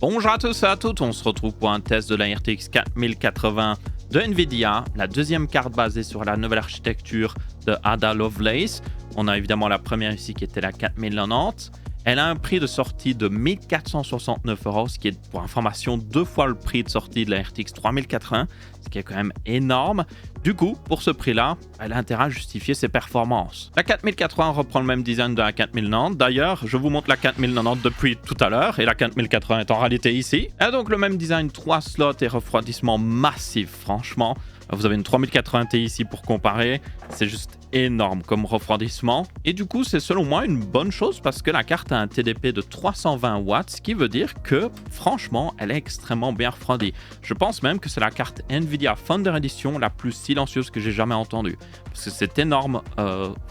Bonjour à tous et à toutes, on se retrouve pour un test de la RTX 4080 de Nvidia, la deuxième carte basée sur la nouvelle architecture de Ada Lovelace. On a évidemment la première ici qui était la 4090. Elle a un prix de sortie de 1469 €, ce qui est pour information 2 fois le prix de sortie de la RTX 3080, ce qui est quand même énorme. Du coup, pour ce prix-là, elle a intérêt à justifier ses performances. La 4080 reprend le même design de la 4090. D'ailleurs, je vous montre la 4090 depuis tout à l'heure et la 4080 est en réalité ici. Elle a donc le même design, 3 slots et refroidissement massif, franchement. Vous avez une 3080 Ti ici pour comparer, c'est juste énorme comme refroidissement. Et du coup, c'est selon moi une bonne chose parce que la carte a un TDP de 320 watts, ce qui veut dire que franchement, elle est extrêmement bien refroidie. Je pense même que c'est la carte Nvidia Thunder Edition la plus silencieuse que j'ai jamais entendue. Parce que cet énorme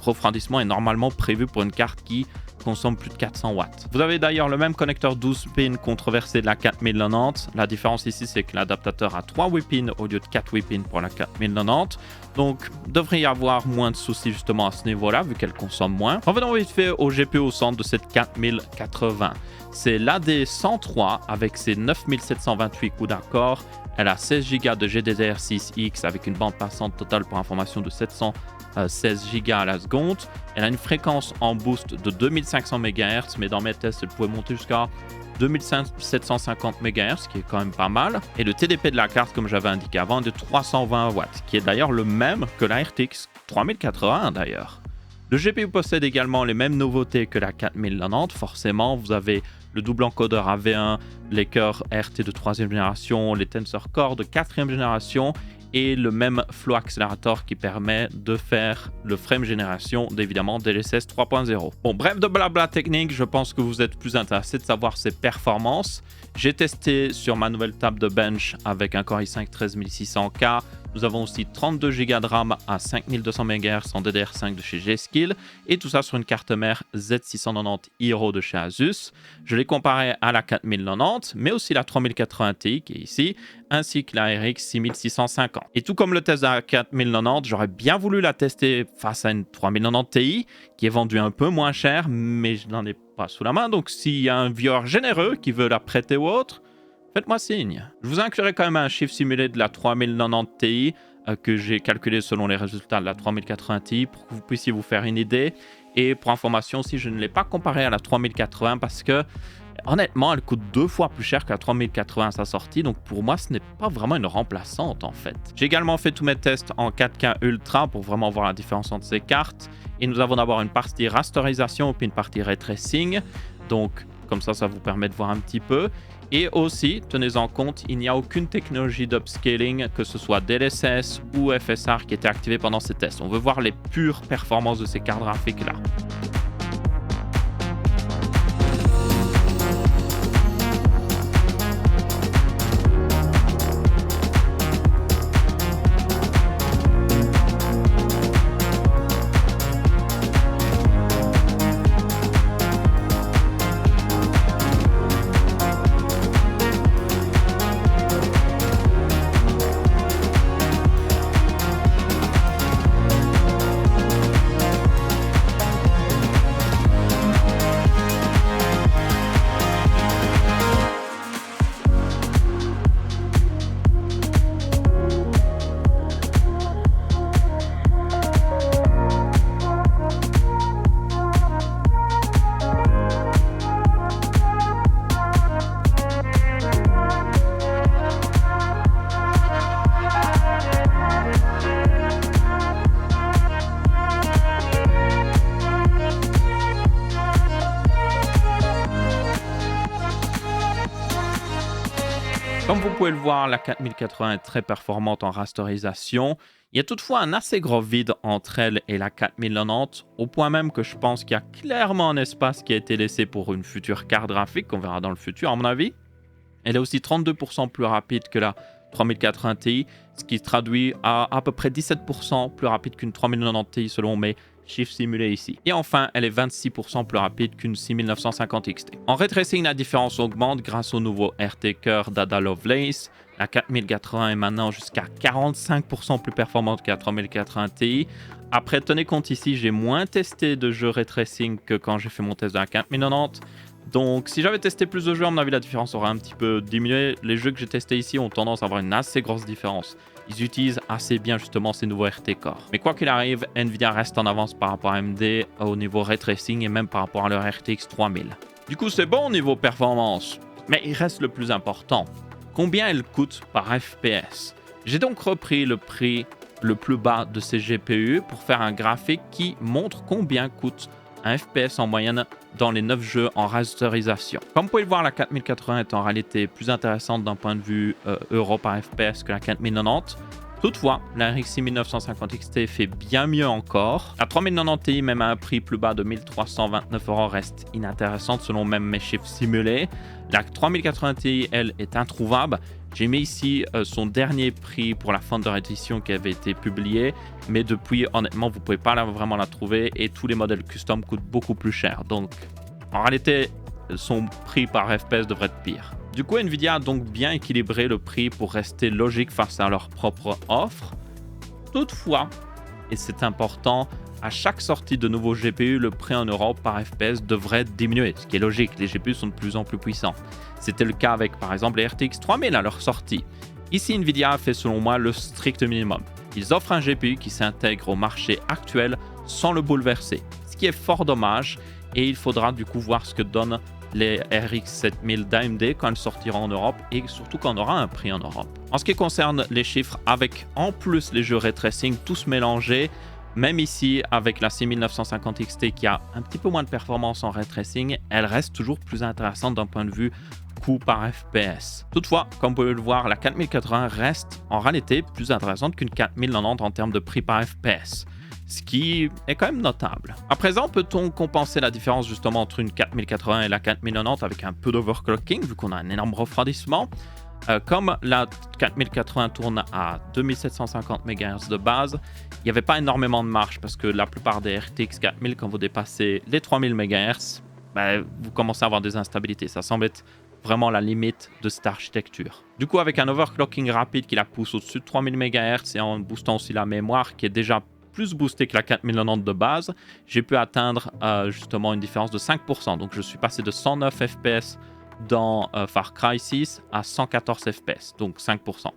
refroidissement est normalement prévu pour une carte qui consomme plus de 400 watts. Vous avez d'ailleurs le même connecteur 12 pins controversé de la 4090. La différence ici, c'est que l'adaptateur a 3 8 pins au lieu de 4 8 pins pour la 4090. Donc, devrait y avoir moins de soucis justement à ce niveau-là, vu qu'elle consomme moins. Revenons vite fait au GPU au centre de cette 4080. C'est l'AD103 avec ses 9728 coups d'accord. Elle a 16 Go de GDDR6X avec une bande passante totale pour information de 716 Go à la seconde. Elle a une fréquence en boost de 2500 MHz, mais dans mes tests, elle pouvait monter jusqu'à 2750 MHz, ce qui est quand même pas mal. Et le TDP de la carte, comme j'avais indiqué avant, est de 320 watts, qui est d'ailleurs le même que la RTX 3080 d'ailleurs. Le GPU possède également les mêmes nouveautés que la 4090. Forcément, vous avez le double encodeur AV1, les cœurs RT de 3e génération, les Tensor Core de 4e génération et le même Flow Accelerator qui permet de faire le frame génération d'évidemment DLSS 3.0. Bon, bref de blabla technique, je pense que vous êtes plus intéressé de savoir ses performances. J'ai testé sur ma nouvelle table de bench avec un Core i5 13600K. Nous avons aussi 32 Go de RAM à 5200 MHz en DDR5 de chez G-Skill et tout ça sur une carte mère Z690 Hero de chez Asus. Je l'ai comparé à la 4090, mais aussi la 3080 Ti qui est ici, ainsi que la RX 6650. Et tout comme le test de la 4090, j'aurais bien voulu la tester face à une 3090 Ti qui est vendue un peu moins cher, mais je n'en ai pas sous la main. Donc s'il y a un viewer généreux qui veut la prêter ou autre, faites-moi signe. Je vous inclurai quand même un chiffre simulé de la 3090 Ti que j'ai calculé selon les résultats de la 3080 Ti pour que vous puissiez vous faire une idée. Et pour information aussi, je ne l'ai pas comparé à la 3080 parce que honnêtement, elle coûte 2 fois plus cher que la 3080 à sa sortie. Donc pour moi, ce n'est pas vraiment une remplaçante en fait. J'ai également fait tous mes tests en 4K Ultra pour vraiment voir la différence entre ces cartes. Et nous avons d'abord une partie rasterisation puis une partie ray tracing. Donc comme ça vous permet de voir un petit peu. Et aussi, tenez-en compte, il n'y a aucune technologie d'upscaling, que ce soit DLSS ou FSR, qui était activée pendant ces tests. On veut voir les pures performances de ces cartes graphiques-là. Comme vous pouvez le voir, la 4080 est très performante en rasterisation. Il y a toutefois un assez gros vide entre elle et la 4090, au point même que je pense qu'il y a clairement un espace qui a été laissé pour une future carte graphique, qu'on verra dans le futur à mon avis. Elle est aussi 32% plus rapide que la 3080 Ti, ce qui se traduit à peu près 17% plus rapide qu'une 3090 Ti selon mes chiffres simulés ici. Et enfin, elle est 26% plus rapide qu'une 6950 XT. En ray tracing, la différence augmente grâce au nouveau RT Cœur d'Ada Lovelace. La 4080 est maintenant jusqu'à 45% plus performante que la 3080 Ti. Après, tenez compte ici, j'ai moins testé de jeux ray tracing que quand j'ai fait mon test de la 4090. Donc si j'avais testé plus de jeux, à mon avis la différence aurait un petit peu diminué. Les jeux que j'ai testés ici ont tendance à avoir une assez grosse différence. Ils utilisent assez bien justement ces nouveaux RT Core. Mais quoi qu'il arrive, Nvidia reste en avance par rapport à AMD au niveau ray tracing et même par rapport à leur RTX 3000. Du coup c'est bon au niveau performance, mais il reste le plus important. Combien elle coûte par FPS? J'ai donc repris le prix le plus bas de ces GPU pour faire un graphique qui montre combien coûte un FPS en moyenne dans les 9 jeux en rasterisation. Comme vous pouvez le voir, la 4080 est en réalité plus intéressante d'un point de vue euro par FPS que la 4090. Toutefois, la RX 6950 XT fait bien mieux encore. La 3090 Ti, même à un prix plus bas de 1329 €, reste inintéressante selon même mes chiffres simulés. La 3080 Ti, elle, est introuvable. J'ai mis ici son dernier prix pour la fin de édition qui avait été publié, mais depuis, honnêtement, vous ne pouvez pas vraiment la trouver et tous les modèles custom coûtent beaucoup plus cher. Donc, en réalité, son prix par FPS devrait être pire. Du coup, Nvidia a donc bien équilibré le prix pour rester logique face à leur propre offre. Toutefois, et c'est important, à chaque sortie de nouveaux GPU, le prix en Europe par FPS devrait diminuer, ce qui est logique, les GPU sont de plus en plus puissants. C'était le cas avec par exemple les RTX 3000 à leur sortie. Ici, Nvidia a fait selon moi le strict minimum. Ils offrent un GPU qui s'intègre au marché actuel sans le bouleverser, ce qui est fort dommage et il faudra du coup voir ce que donnent les RX 7000 d'AMD quand elles sortiront en Europe et surtout quand on aura un prix en Europe. En ce qui concerne les chiffres, avec en plus les jeux ray tracing tous mélangés, même ici avec la 6950 XT qui a un petit peu moins de performance en ray tracing, elle reste toujours plus intéressante d'un point de vue coût par FPS. Toutefois, comme vous pouvez le voir, la 4080 reste en réalité plus intéressante qu'une 4090 en termes de prix par FPS, ce qui est quand même notable. À présent, peut-on compenser la différence justement entre une 4080 et la 4090 avec un peu d'overclocking, vu qu'on a un énorme refroidissement? Comme la 4080 tourne à 2750 MHz de base, il n'y avait pas énormément de marge parce que la plupart des RTX 4000, quand vous dépassez les 3000 MHz, vous commencez à avoir des instabilités. Ça semble être vraiment la limite de cette architecture. Du coup, avec un overclocking rapide qui la pousse au-dessus de 3000 MHz et en boostant aussi la mémoire qui est déjà plus boosté que la 4090 de base, j'ai pu atteindre justement une différence de 5%. Donc je suis passé de 109 FPS dans Far Cry 6 à 114 FPS, donc 5%.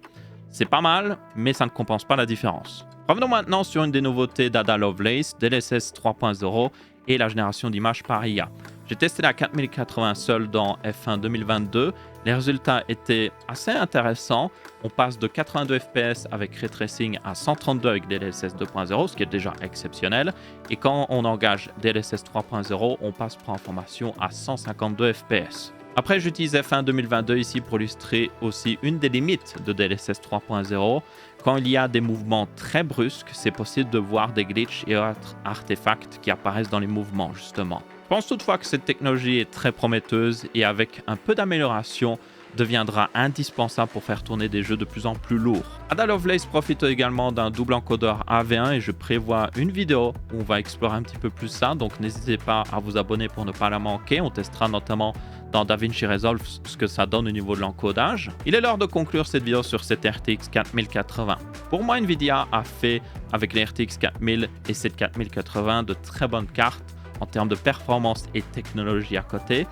C'est pas mal, mais ça ne compense pas la différence. Revenons maintenant sur une des nouveautés d'Ada Lovelace, DLSS 3.0 et la génération d'images par IA. J'ai testé la 4080 seule dans F1 2022. Les résultats étaient assez intéressants. On passe de 82 FPS avec Ray Tracing à 132 avec DLSS 2.0, ce qui est déjà exceptionnel. Et quand on engage DLSS 3.0, on passe pour information à 152 FPS. Après, j'utilise F1 2022 ici pour illustrer aussi une des limites de DLSS 3.0. Quand il y a des mouvements très brusques, c'est possible de voir des glitches et autres artefacts qui apparaissent dans les mouvements, justement. Je pense toutefois que cette technologie est très prometteuse et avec un peu d'amélioration, deviendra indispensable pour faire tourner des jeux de plus en plus lourds. Ada Lovelace profite également d'un double encodeur AV1 et je prévois une vidéo où on va explorer un petit peu plus ça, donc n'hésitez pas à vous abonner pour ne pas la manquer. On testera notamment dans DaVinci Resolve ce que ça donne au niveau de l'encodage. Il est l'heure de conclure cette vidéo sur cette RTX 4080. Pour moi, Nvidia a fait avec les RTX 4000 et cette 4080 de très bonnes cartes en termes de performance et technologie à côté.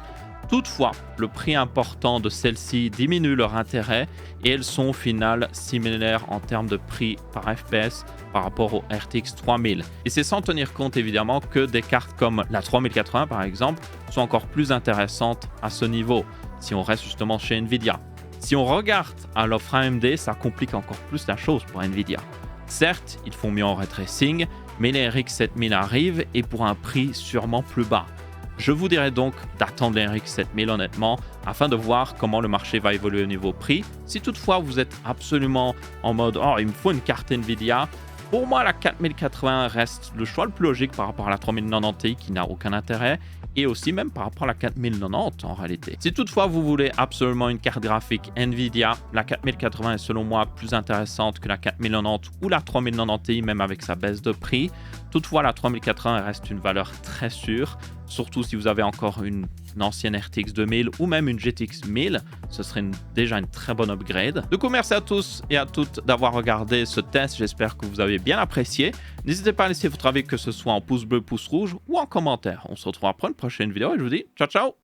Toutefois, le prix important de celles-ci diminue leur intérêt et elles sont au final similaires en termes de prix par FPS par rapport au RTX 3000. Et c'est sans tenir compte évidemment que des cartes comme la 3080 par exemple sont encore plus intéressantes à ce niveau, si on reste justement chez Nvidia. Si on regarde à l'offre AMD, ça complique encore plus la chose pour Nvidia. Certes, ils font mieux en ray tracing, mais les RX 7000 arrivent et pour un prix sûrement plus bas. Je vous dirais donc d'attendre les RX 7000 honnêtement, afin de voir comment le marché va évoluer au niveau prix. Si toutefois vous êtes absolument en mode « Oh, il me faut une carte Nvidia », pour moi la 4080 reste le choix le plus logique par rapport à la 3090 Ti qui n'a aucun intérêt, et aussi même par rapport à la 4090 en réalité. Si toutefois vous voulez absolument une carte graphique Nvidia, la 4080 est selon moi plus intéressante que la 4090 ou la 3090 Ti, même avec sa baisse de prix. Toutefois, la 3080 reste une valeur très sûre, surtout si vous avez encore une ancienne RTX 2000 ou même une GTX 1000, ce serait déjà une très bonne upgrade. Du coup, merci à tous et à toutes d'avoir regardé ce test, j'espère que vous avez bien apprécié. N'hésitez pas à laisser votre avis, que ce soit en pouce bleu, pouce rouge ou en commentaire. On se retrouvera pour une prochaine vidéo et je vous dis ciao ciao.